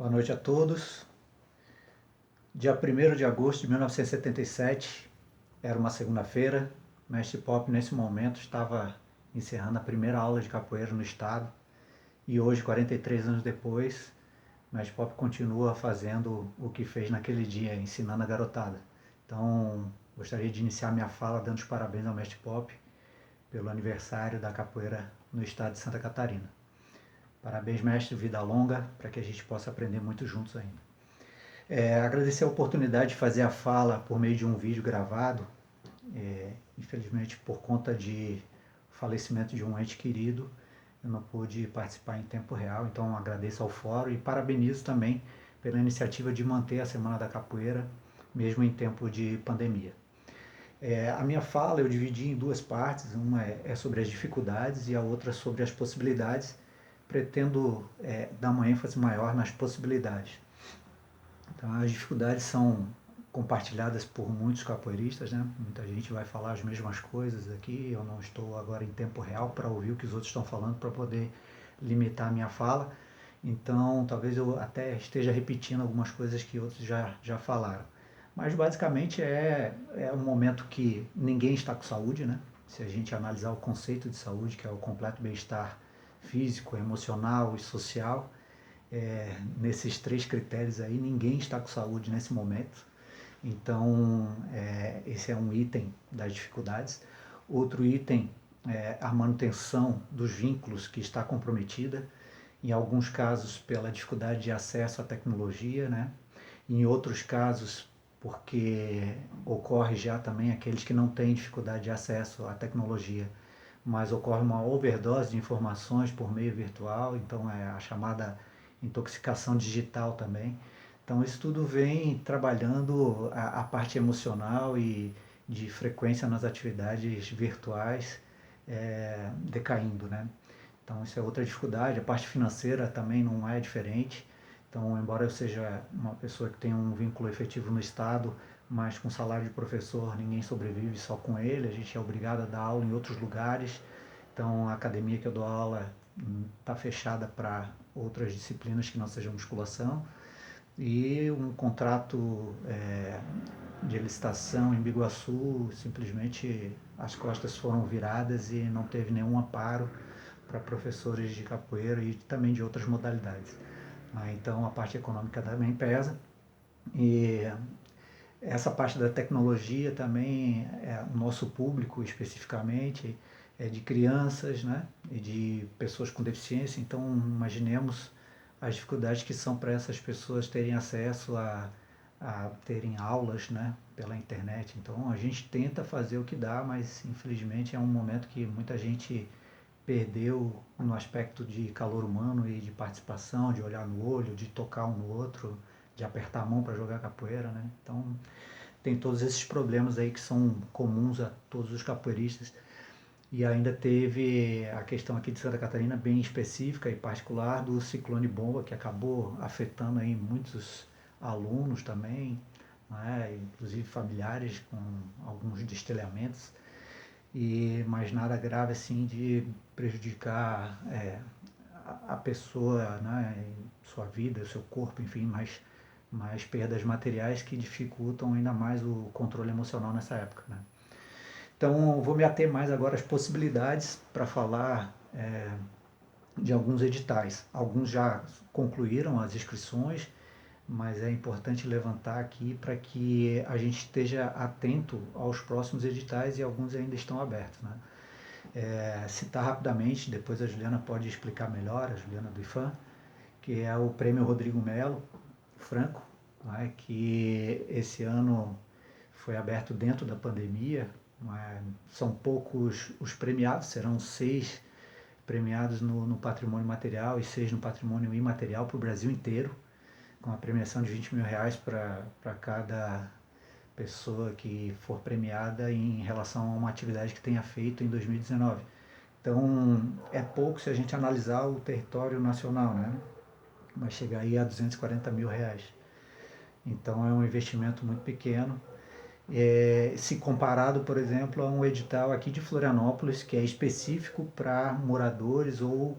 Boa noite a todos. Dia 1º de agosto de 1977, era uma segunda-feira. Mestre Pop, nesse momento, estava encerrando a primeira aula de capoeira no estado. E hoje, 43 anos depois, Mestre Pop continua fazendo o que fez naquele dia, ensinando a garotada. Então, gostaria de iniciar minha fala dando os parabéns ao Mestre Pop pelo aniversário da capoeira no estado de Santa Catarina. Parabéns, mestre, vida longa, para que a gente possa aprender muito juntos ainda. Agradecer a oportunidade de fazer a fala por meio de um vídeo gravado. Infelizmente, por conta de falecimento de um ente querido, eu não pude participar em tempo real, então agradeço ao fórum e parabenizo também pela iniciativa de manter a Semana da Capoeira, mesmo em tempo de pandemia. A minha fala eu dividi em duas partes, uma é sobre as dificuldades e a outra sobre as possibilidades. Pretendo dar uma ênfase maior nas possibilidades. Então, as dificuldades são compartilhadas por muitos capoeiristas, né? Muita gente vai falar as mesmas coisas aqui. Eu não estou agora em tempo real para ouvir o que os outros estão falando para poder limitar a minha fala. Então, talvez eu até esteja repetindo algumas coisas que outros já falaram. Mas, basicamente, é um momento que ninguém está com saúde, né? Se a gente analisar o conceito de saúde, que é o completo bem-estar físico, emocional e social, nesses três critérios aí, ninguém está com saúde nesse momento. Então, esse é um item das dificuldades. Outro item é a manutenção dos vínculos que está comprometida, em alguns casos pela dificuldade de acesso à tecnologia, né? Em outros casos porque ocorre já também aqueles que não têm dificuldade de acesso à tecnologia, mas ocorre uma overdose de informações por meio virtual, então é a chamada intoxicação digital também. Então isso tudo vem trabalhando a parte emocional e de frequência nas atividades virtuais decaindo, né? Então isso é outra dificuldade. A parte financeira também não é diferente. Então, embora eu seja uma pessoa que tem um vínculo efetivo no Estado, mas com salário de professor ninguém sobrevive só com ele, a gente é obrigado a dar aula em outros lugares. Então, a academia que eu dou aula está fechada para outras disciplinas que não sejam musculação. E um contrato de licitação em Biguaçu, simplesmente as costas foram viradas e não teve nenhum amparo para professores de capoeira e também de outras modalidades. Então a parte econômica também pesa. E essa parte da tecnologia também, o nosso público especificamente, é de crianças, né, e de pessoas com deficiência. Então imaginemos as dificuldades que são para essas pessoas terem acesso a terem aulas, né, pela internet. Então a gente tenta fazer o que dá, mas infelizmente é um momento que muita gente perdeu no aspecto de calor humano e de participação, de olhar no olho, de tocar um no outro, de apertar a mão para jogar capoeira, né? Então tem todos esses problemas aí que são comuns a todos os capoeiristas. E ainda teve a questão aqui de Santa Catarina bem específica e particular do ciclone bomba, que acabou afetando aí muitos alunos também, né? Inclusive familiares com alguns destelhamentos. Mas nada grave assim de prejudicar a pessoa, né, sua vida, seu corpo, enfim, mais perdas materiais que dificultam ainda mais o controle emocional nessa época, né? Então, vou me ater mais agora às possibilidades para falar de alguns editais. Alguns já concluíram as inscrições, mas é importante levantar aqui para que a gente esteja atento aos próximos editais e alguns ainda estão abertos, né? Citar rapidamente, depois a Juliana pode explicar melhor, a Juliana do IFAM, que é o Prêmio Rodrigo Melo Franco, né, que esse ano foi aberto dentro da pandemia. São poucos os premiados, serão 6 premiados no patrimônio material e 6 no patrimônio imaterial para o Brasil inteiro, com a premiação de R$ 20.000 para cada pessoa que for premiada em relação a uma atividade que tenha feito em 2019. Então, é pouco se a gente analisar o território nacional, né? Vai chegar aí a R$ 240.000. Então, é um investimento muito pequeno. Se comparado, por exemplo, a um edital aqui de Florianópolis, que é específico para moradores ou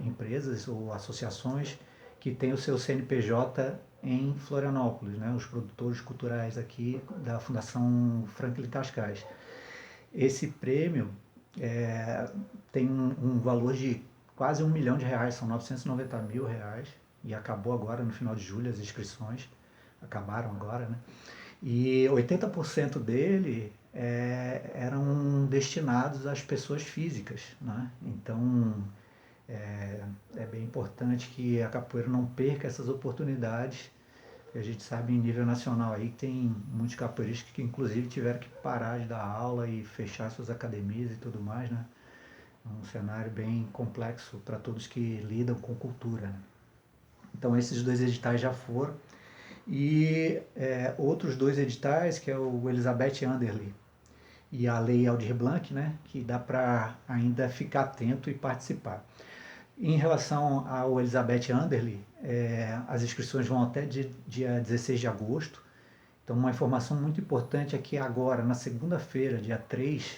empresas ou associações que tem o seu CNPJ em Florianópolis, né? Os produtores culturais aqui da Fundação Franklin Cascais. Esse prêmio tem um valor de quase R$ 1 milhão, são 990 mil reais, e acabou agora no final de julho as inscrições, acabaram agora, né? E 80% dele eram destinados às pessoas físicas, né? Então é bem importante que a capoeira não perca essas oportunidades. A gente sabe em nível nacional aí que tem muitos capoeiristas que inclusive tiveram que parar de dar aula e fechar suas academias e tudo mais, né? Um cenário bem complexo para todos que lidam com cultura, né? Então esses dois editais já foram. E outros dois editais, que é o Elizabeth Anderle e a Lei Aldir Blanc, né, que dá para ainda ficar atento e participar. Em relação ao Elizabeth Anderle, as inscrições vão até dia 16 de agosto. Então, uma informação muito importante é que agora, na segunda-feira, dia 3,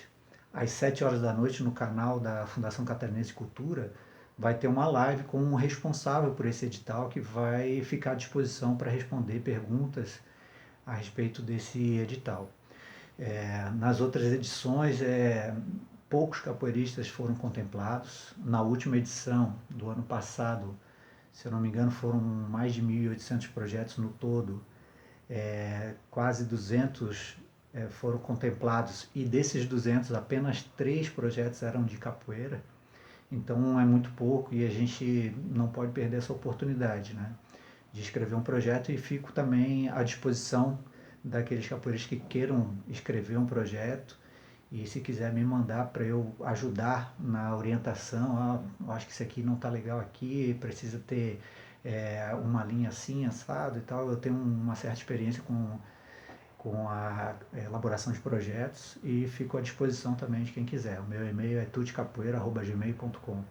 às 7 horas da noite, no canal da Fundação Catarinense de Cultura, vai ter uma live com um responsável por esse edital que vai ficar à disposição para responder perguntas a respeito desse edital. Nas outras edições, poucos capoeiristas foram contemplados. Na última edição do ano passado, se eu não me engano, foram mais de 1.800 projetos no todo. Quase 200 foram contemplados, e desses 200, apenas 3 projetos eram de capoeira. Então é muito pouco e a gente não pode perder essa oportunidade, né, de escrever um projeto, e fico também à disposição daqueles capoeiristas que queiram escrever um projeto, e se quiser me mandar para eu ajudar na orientação, eu acho que isso aqui não está legal aqui, precisa ter uma linha assim, assado e tal. Eu tenho uma certa experiência com a elaboração de projetos e fico à disposição também de quem quiser. O meu e-mail é tutecapoeira@gmail.com.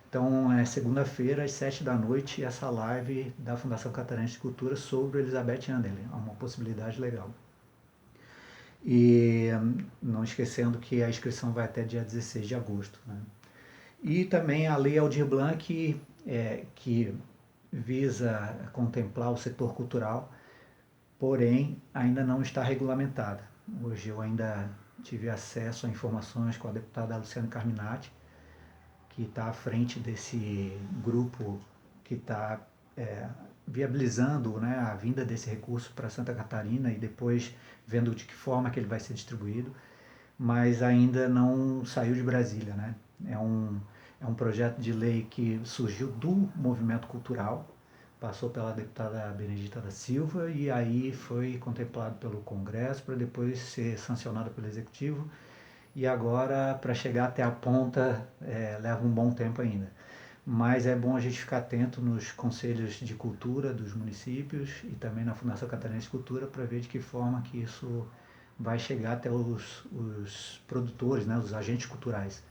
Então, é segunda-feira, às 7 da noite, essa live da Fundação Catarinense de Cultura sobre Elizabeth Anderle. É uma possibilidade legal. E não esquecendo que a inscrição vai até dia 16 de agosto. Né? E também a Lei Aldir Blanc, que visa contemplar o setor cultural, porém ainda não está regulamentada. Hoje eu ainda tive acesso a informações com a deputada Luciana Carminati, que está à frente desse grupo que está viabilizando, né, a vinda desse recurso para Santa Catarina e depois vendo de que forma que ele vai ser distribuído, mas ainda não saiu de Brasília. Né? É um projeto de lei que surgiu do movimento cultural, passou pela deputada Benedita da Silva e aí foi contemplado pelo Congresso para depois ser sancionado pelo Executivo, e agora para chegar até a ponta leva um bom tempo ainda. Mas é bom a gente ficar atento nos conselhos de cultura dos municípios e também na Fundação Catarinense de Cultura para ver de que forma que isso vai chegar até os produtores, né, os agentes culturais.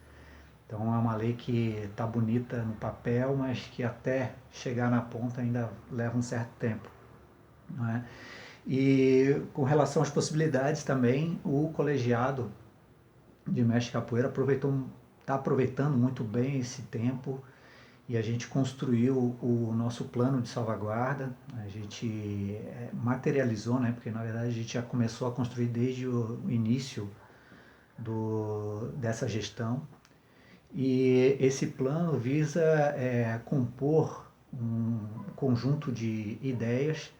Então é uma lei que está bonita no papel, mas que até chegar na ponta ainda leva um certo tempo. Não é? E com relação às possibilidades também, o colegiado de mestre capoeira está aproveitando muito bem esse tempo, e a gente construiu o nosso plano de salvaguarda. A gente materializou, né, porque na verdade a gente já começou a construir desde o início dessa gestão, e esse plano visa compor um conjunto de ideias,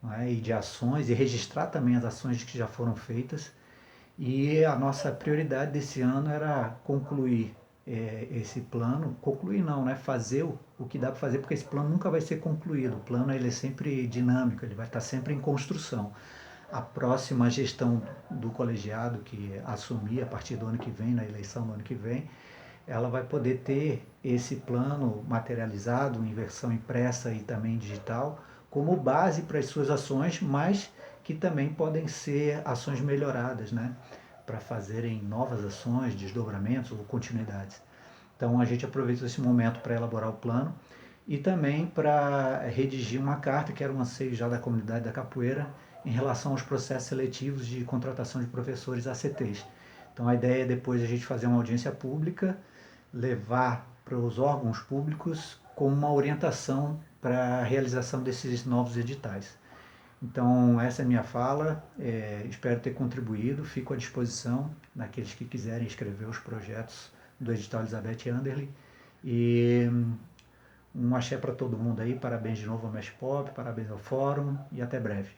né, e de ações, e registrar também as ações que já foram feitas. E a nossa prioridade desse ano era concluir esse plano, concluir não, né? Fazer o que dá para fazer, porque esse plano nunca vai ser concluído. O plano ele é sempre dinâmico, ele vai estar sempre em construção. A próxima gestão do colegiado que assumir a partir do ano que vem, na eleição do ano que vem, ela vai poder ter esse plano materializado em versão impressa e também digital como base para as suas ações, mas que também podem ser ações melhoradas, né, para fazerem novas ações, desdobramentos ou continuidades. Então a gente aproveita esse momento para elaborar o plano e também para redigir uma carta, que era um anseio já da comunidade da capoeira, em relação aos processos seletivos de contratação de professores ACTs. Então a ideia é depois a gente fazer uma audiência pública, levar para os órgãos públicos como uma orientação para a realização desses novos editais. Então, essa é a minha fala, espero ter contribuído, fico à disposição daqueles que quiserem escrever os projetos do edital Elizabeth Anderle. E um axé para todo mundo aí, parabéns de novo ao Mestre Pop, parabéns ao Fórum e até breve.